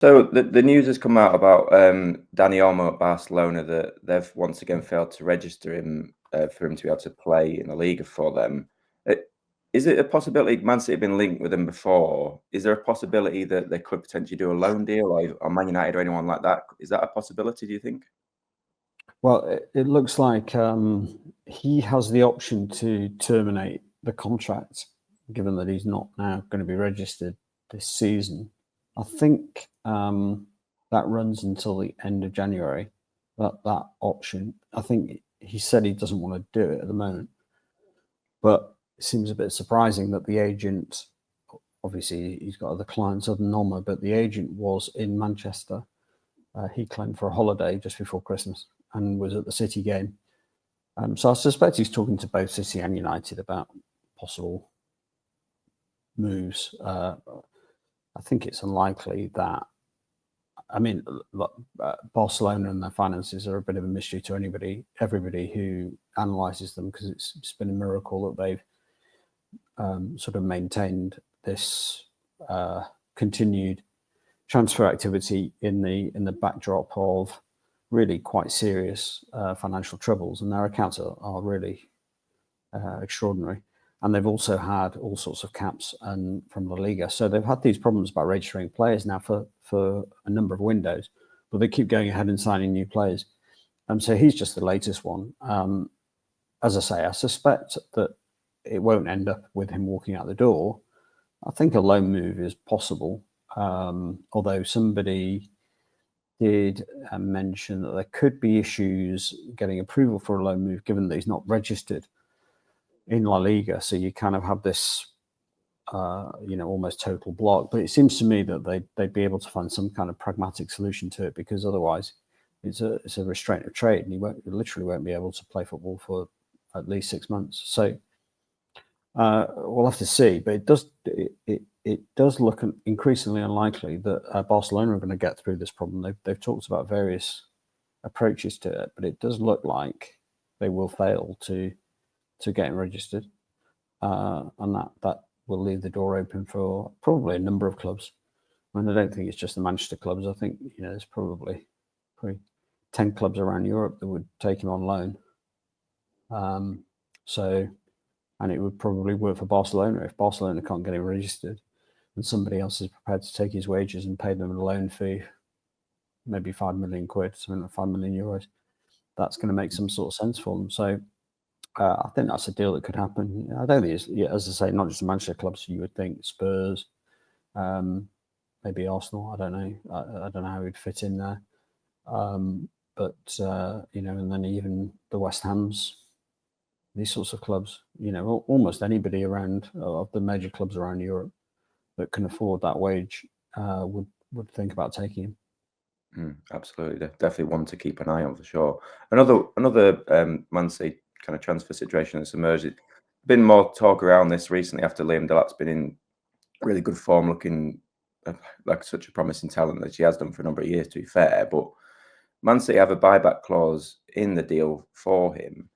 So the news has come out about Dani Olmo at Barcelona that they've once again failed to register him for him to be able to play in the Liga for them. Uh, Is it a possibility? Man City have been linked with him before. Is there a possibility that they could potentially do a loan deal, or Man United or anyone like that? Is that a possibility? Do you think? Well, it looks like he has the option to terminate the contract, given that he's not now going to be registered this season. I think that runs until the end of January. That option. I think he said he doesn't want to do it at the moment, but it seems a bit surprising that the agent, obviously he's got other clients other than Norma, but the agent was in Manchester. He claimed for a holiday just before Christmas and was at the City game. So I suspect he's talking to both City and United about possible moves. I think it's unlikely that. I mean, Barcelona and their finances are a bit of a mystery to everybody who analyses them, because it's been a miracle that they've sort of maintained this continued transfer activity in the backdrop of really quite serious financial troubles, and their accounts are really extraordinary. And they've also had all sorts of caps and from La Liga, so they've had these problems about registering players now for a number of windows, but they keep going ahead and signing new players. So he's just the latest one. As I say, I suspect that it won't end up with him walking out the door. I think a loan move is possible, although somebody did mention that there could be issues getting approval for a loan move, given that he's not registered in La Liga. So you kind of have this, almost total block. But it seems to me that they'd be able to find some kind of pragmatic solution to it, because otherwise it's a restraint of trade, and he literally won't be able to play football for at least 6 months. So we'll have to see. But it does look increasingly unlikely that Barcelona are going to get through this problem. They've talked about various approaches to it, but it does look like they will fail to get him registered, and that will leave the door open for probably a number of clubs. I mean, I don't think it's just the Manchester clubs. I think there's probably 10 clubs around Europe that would take him on loan. And it would probably work for Barcelona if Barcelona can't get him registered, and somebody else is prepared to take his wages and pay them a loan fee, maybe 5 million quid, something like 5 million euros. That's going to make some sort of sense for them. So I think that's a deal that could happen. I don't think it's, as I say, not just the Manchester clubs. You would think Spurs, maybe Arsenal. I don't know. I don't know how he'd fit in there. But and then even the West Hams, these sorts of clubs. Almost anybody around of the major clubs around Europe that can afford that wage would think about taking him. Absolutely, definitely one to keep an eye on for sure. Another Man City kind of transfer situation that's emerged. There's been more talk around this recently after Liam Delap's been in really good form, looking like such a promising talent that she has done for a number of years, to be fair. But Man City have a buyback clause in the deal for him.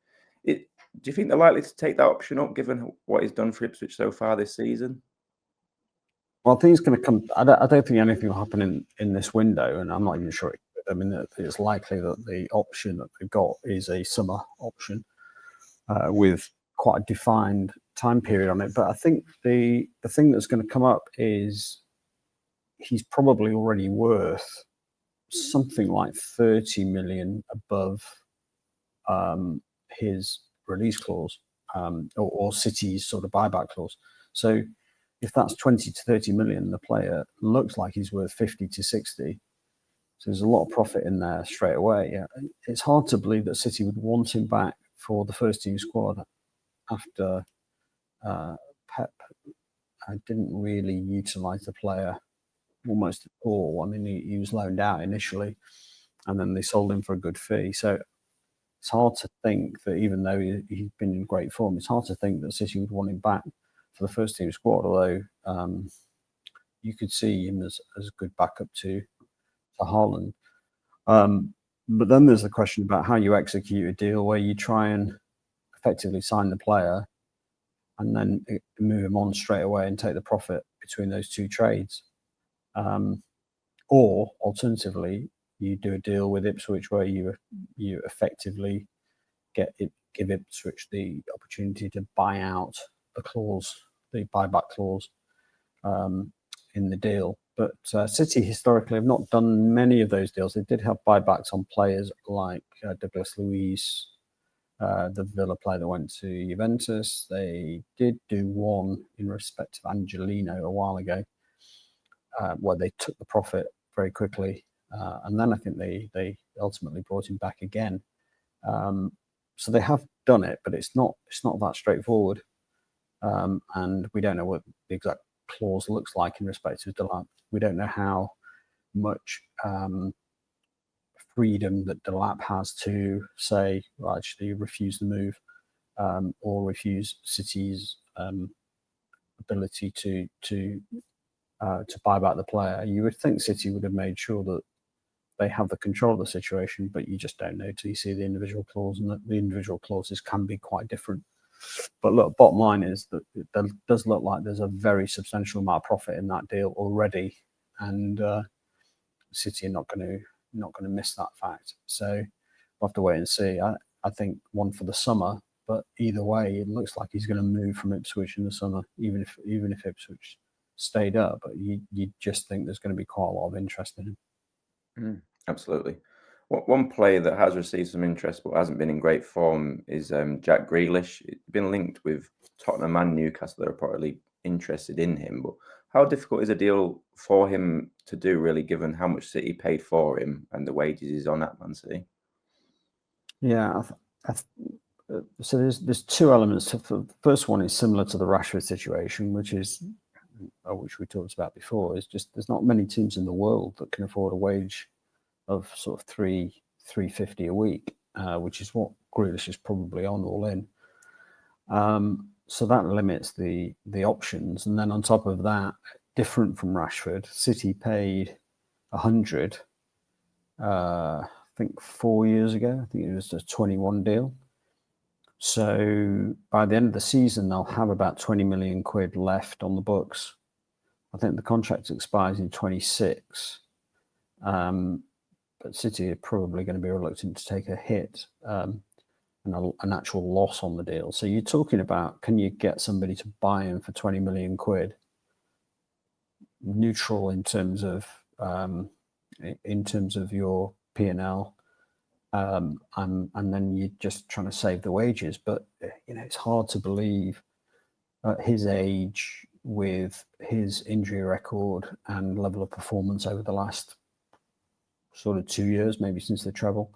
Do you think they're likely to take that option up, given what he's done for Ipswich so far this season? Well, I think it's going to come. I don't think anything will happen in this window, and I'm not even sure. I mean, it's likely that the option that they've got is a summer option with quite a defined time period on it. But I think the thing that's going to come up is he's probably already worth something like 30 million above his release clause, or City's sort of buyback clause. So if that's 20 to 30 million, the player looks like he's worth 50 to 60. So there's a lot of profit in there straight away. Yeah. It's hard to believe that City would want him back for the first team squad after Pep didn't really utilise the player almost at all. I mean, he was loaned out initially, and then they sold him for a good fee. So it's hard to think that, even though he's been in great form, it's hard to think that City would want him back for the first team squad, although you could see him as a good backup to Haaland. But then there's the question about how you execute a deal where you try and effectively sign the player and then move him on straight away and take the profit between those two trades. Or alternatively, you do a deal with Ipswich where you effectively give Ipswich the opportunity to buy out the clause, the buyback clause in the deal. But City historically have not done many of those deals. They did have buybacks on players like Douglas Luiz, the Villa player that went to Juventus. They did do one in respect of Angelino a while ago, where they took the profit very quickly, and then I think they ultimately brought him back again. So they have done it, but it's not that straightforward, and we don't know what the exact clause looks like in respect of Delap. We don't know how much freedom that Delap has to say, well, actually refuse the move, or refuse City's ability to buy back the player. You would think City would have made sure that they have the control of the situation, but you just don't know till you see the individual clause, and that the individual clauses can be quite different. But look, bottom line is that it does look like there's a very substantial amount of profit in that deal already, and City are not going to miss that fact. So we'll have to wait and see. I think one for the summer, but either way, it looks like he's going to move from Ipswich in the summer, even if Ipswich stayed up. But you just think there's going to be quite a lot of interest in him. Absolutely. One player that has received some interest but hasn't been in great form is Jack Grealish. It's been linked with Tottenham and Newcastle. They're reportedly interested in him. But how difficult is a deal for him to do, really, given how much City paid for him and the wages he's on at Man City? Yeah, so there's two elements. The first one is similar to the Rashford situation, which we talked about before. Is just there's not many teams in the world that can afford a wage of sort of $350 a week, which is what Grealish is probably on all in. So that limits the options, and then on top of that, different from Rashford, City paid 100. I think 4 years ago. I think it was a 21 deal. So by the end of the season, they'll have about 20 million quid left on the books. I think the contract expires in 26. But City are probably going to be reluctant to take a hit and an actual loss on the deal. So you're talking about, can you get somebody to buy him for 20 million quid, neutral in terms of your P&L, and then you're just trying to save the wages. But it's hard to believe at his age, with his injury record and level of performance over the last sort of 2 years, maybe since the treble,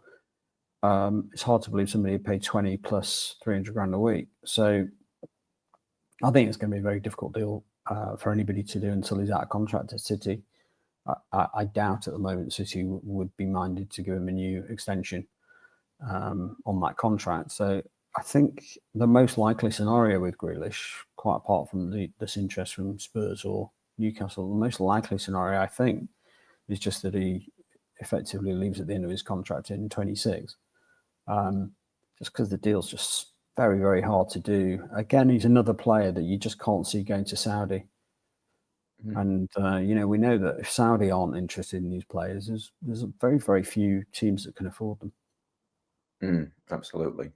it's hard to believe somebody paid 20 plus 300 grand a week. So I think it's going to be a very difficult deal for anybody to do until he's out of contract at City. I doubt at the moment City would be minded to give him a new extension on that contract. So I think the most likely scenario with Grealish, quite apart from this interest from Spurs or Newcastle, the most likely scenario, I think, is just that he effectively leaves at the end of his contract in 26. Just because the deal's just very, very hard to do. Again, he's another player that you just can't see going to Saudi. And, we know that if Saudi aren't interested in these players, there's very, very few teams that can afford them. Absolutely.